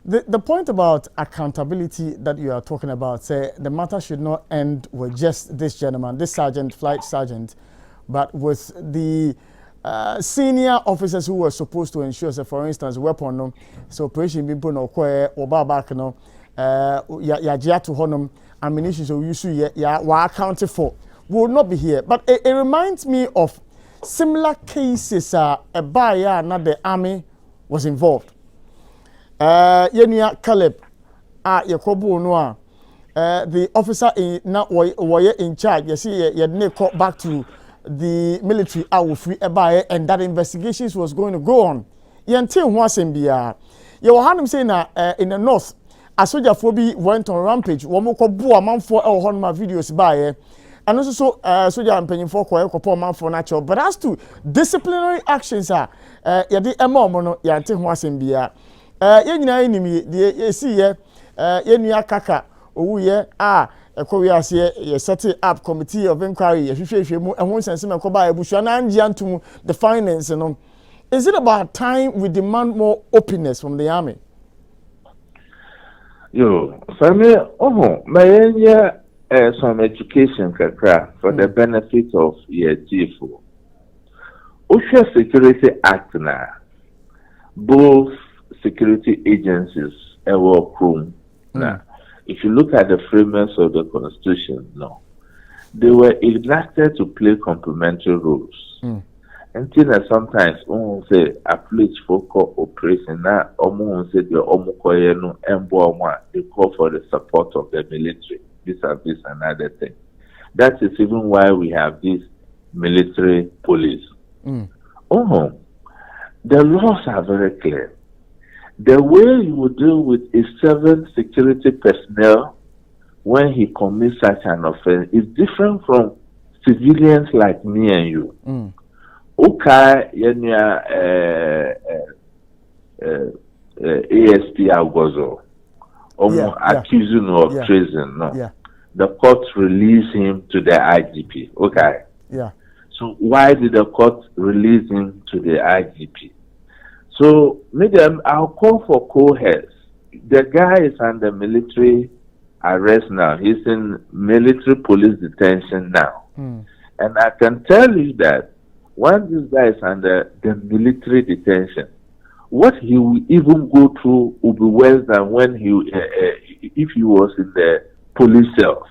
The point about accountability that you are talking about, say the matter should not end with just this gentleman, this sergeant, flight sergeant, but with the senior officers who were supposed to ensure, say, for instance, weapon, no, so operation bimpo no kwe oba back no, ya to honum ammunition so you see ya were accounted for will not be here. But it reminds me of similar cases. A buyer, not the army, was involved. Yenya Caleb Yakobo Noa, the officer in now were in charge. You see, you had called back to the military free and that investigations was going to go on. Until once in Bia, you had him saying in the north, a soldier phobia went on rampage. One more boa man for our Honma videos by and also soldier and penny for a man for natural. But as to disciplinary actions, yadi mono yantil once in Bia. Yenina enemy the see yenu kaka owu ye ekwowiase ye set up committee of inquiry ye hwehwehwe mu ehun sense me koba ebusua na anji antum the finance no. Is it about time we demand more openness from the army? Yo, for me, my some education kakra for the benefit of your GFO. OSHA Security Act na both security agencies work room. Now, if you look at the framers of the Constitution, no, they were enacted to play complementary roles. Until sometimes, say a police focal operation now, say the they call for the support of the military. This another thing. That is even why we have this military police. The laws are very clear. The way you would deal with a civil security personnel when he commits such an offense is different from civilians like me and you. Okay, ASP Algozo, accusing of treason. No, the court released him to the IGP. Okay, so why did the court release him to the IGP? So, madam, I'll call for co-heads. The guy is under military arrest now. He's in military police detention now. And I can tell you that once this guy is under the military detention, what he will even go through will be worse than when if he was in the police cells.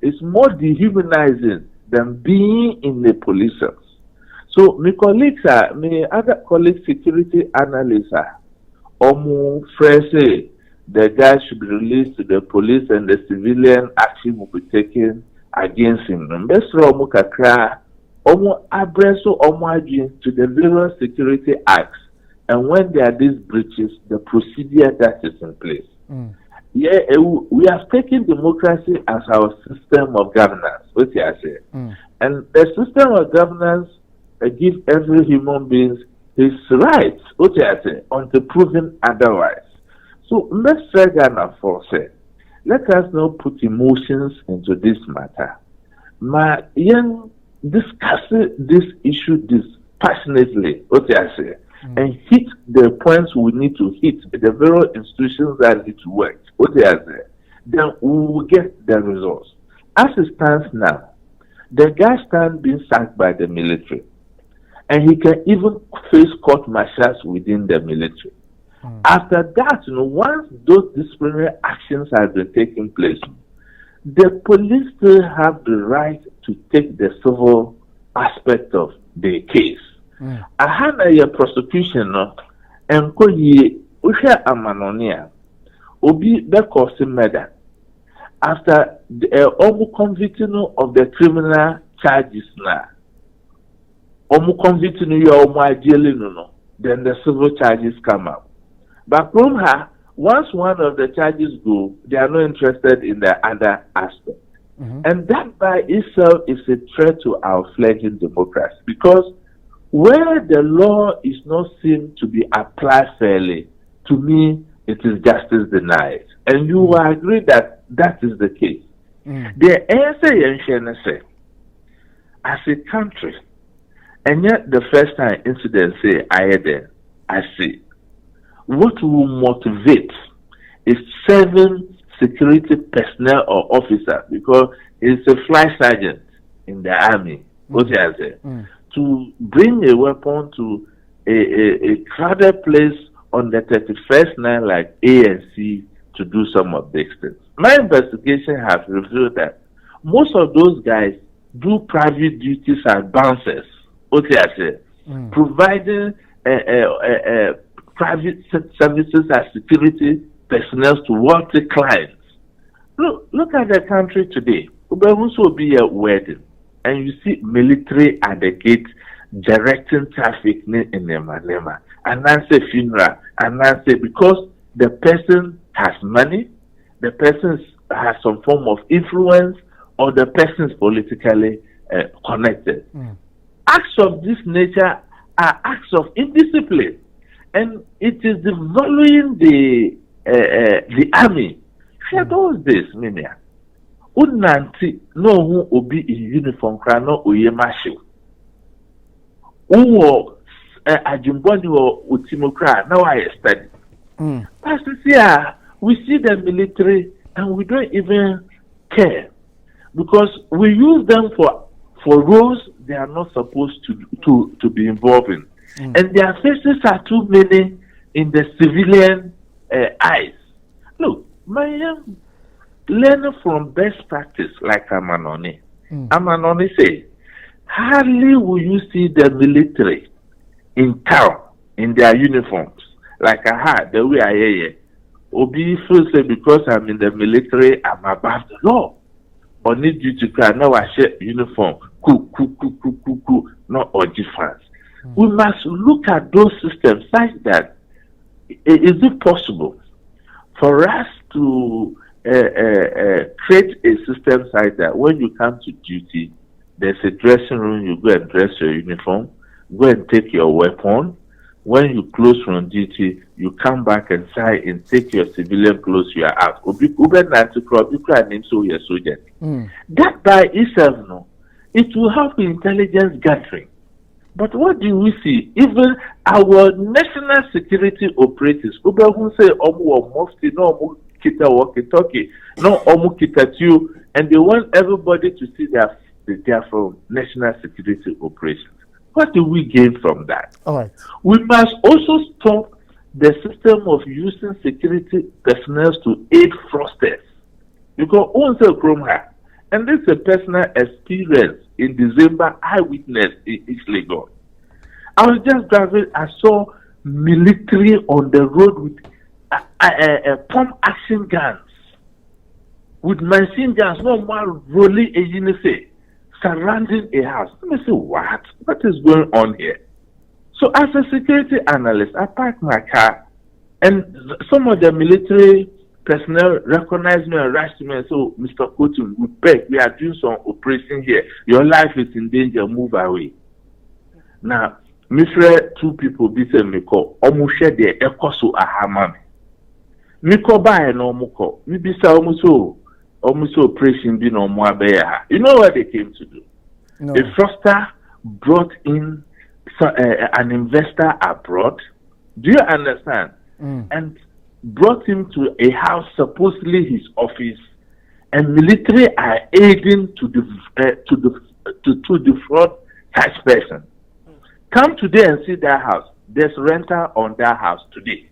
It's more dehumanizing than being in the police cells. So my colleagues my other colleagues, security analysts say the guy should be released to the police and the civilian action will be taken against him. To the various security acts, and when there are these breaches, the procedure that is in place. We have taken democracy as our system of governance, what you say. And the system of governance gives every human being his rights, what you say, until proven otherwise. So let's try Ghana for say. Let us not put emotions into this matter. My young discuss this issue dispassionately, what you say, and hit the points we need to hit, the various institutions that need to work. What they are there, then we will get the results. As it stands now, the guy stands being sacked by the military, and he can even face court martials within the military. After that, once those disciplinary actions have been taking place, the police still have the right to take the civil aspect of the case. I had a prosecution, and Amanonia. Obi because murder after the convicting of the criminal charges now. Convicting you no, then the civil charges come up. But from her, once one of the charges go, they are not interested in the other aspect. And that by itself is a threat to our fledgling democracy, because where the law is not seen to be applied fairly, to me, it is justice denied. And you will agree that that is the case. The answer, as a country, And yet, the first time incident say, I had there, I see. What will motivate is 7 security personnel or officer, because it's a flight sergeant in the army, what I say, to bring a weapon to a crowded place on the 31st night like A and C to do some of these things. My investigation has revealed that most of those guys do private duties as bouncers, what I say, providing private services as security personnel to wealthy clients. Look at the country today. Ubehus will be a wedding, and you see military at the gate directing traffic in Nema, and that's a funeral, and that's it because the person has money, the person has some form of influence, or the person is politically connected. Acts of this nature are acts of indiscipline, and it is devaluing the army. Share those days, Minia. Unanti no who obi in uniform krano oyemashi. Uwo ajumboni wo utimokra now I study. Pastor here we see the military and we don't even care because we use them for roles they are not supposed to be involved in. And their faces are too many in the civilian eyes. Look, Mariam, learn from best practice like Amanoni. Amanoni say, hardly will you see the military in town in their uniforms. Like the way I hear Obi feels say because I'm in the military, I'm above the law. Or need you to cry, now I share uniform, cool, not or difference. We must look at those systems such that is it possible for us to create a system like that when you come to duty, there's a dressing room, you go and dress your uniform, go and take your weapon. When you close from duty, you come back inside and take your civilian clothes, you are out. That by itself, no, it will help intelligence gathering. But what do we see? Even our national security operators, who say, mufti, no, kita walkie-talkie, no, kita you, and they want everybody to see they are from national security operations. What do we gain from that? All right. We must also stop the system of using security personnel to aid fraudsters. Because also and this is a personal experience in December, eyewitness in East Lagos. I was just driving, I saw military on the road with pump action guns, with machine guns, no more rolling a unit surrounding a house. Let me say, what? What is going on here? So as a security analyst, I parked my car, and some of the military personnel recognized me and rushed me and said, oh, Mr. Kotum, we beg, we are doing some operation here. Your life is in danger, move away. Now, Mr. 2 people beat me call, almost share the ekosu ahamami. Miko ba no muko, mi bisa almost operation be no more. You know what they came to do? No. A fraudster brought in an investor abroad. Do you understand? And brought him to a house, supposedly his office, and military are aiding to defraud such person. Come today and see that house. There's renter on that house today.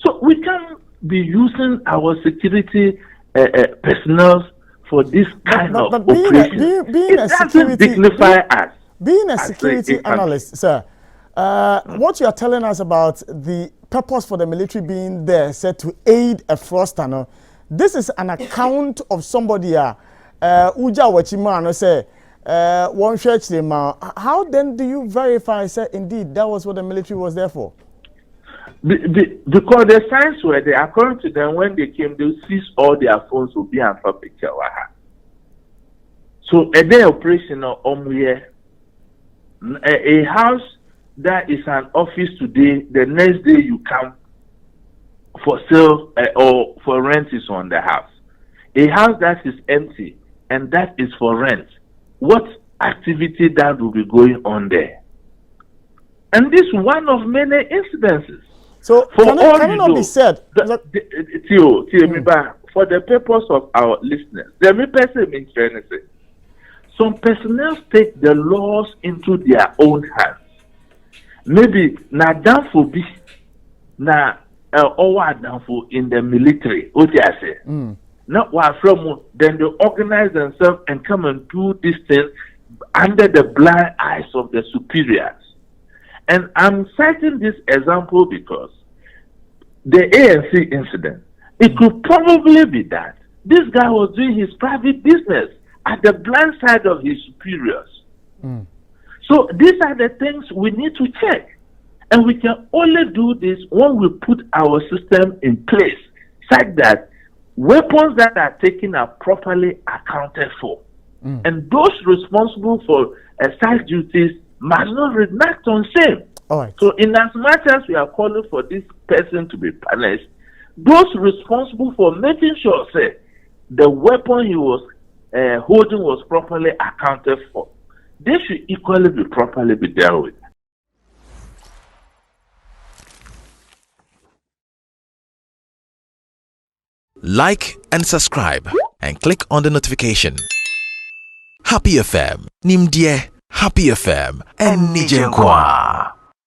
So we can be using our security personnel for this kind of operation. It doesn't dignify us. Being a security analyst, sir, what you are telling us about the purpose for the military being there said to aid a fraudster, no? This is an account of somebody uja wachimano say one church them. How then do you verify say indeed that was what the military was there for? Because the signs were there, according to them, when they came, they seized all their phones will be on picture. So a day operational a house that is an office today, the next day you come for sale or for rent is on the house. A house that is empty and that is for rent. What activity that will be going on there. And this is one of many incidences. So can it not be said? For the purpose of our listeners, some personnel take the laws into their own hands. Maybe na danfo bi na owa danfo in the military. What I say? Not from then they organize themselves and come and do this thing under the blind eyes of the superiors. And I'm citing this example because the ANC incident, it could probably be that this guy was doing his private business at the blind side of his superiors. So these are the things we need to check. And we can only do this when we put our system in place such that weapons that are taken are properly accounted for. And those responsible for such duties must not react on same. All right. So in as much as we are calling for this person to be punished, those responsible for making sure say the weapon he was holding was properly accounted for, they should equally be properly be dealt with. Like and subscribe and click on the notification. Happy FM, Nimdie, Happy FM, and Nijenkwa.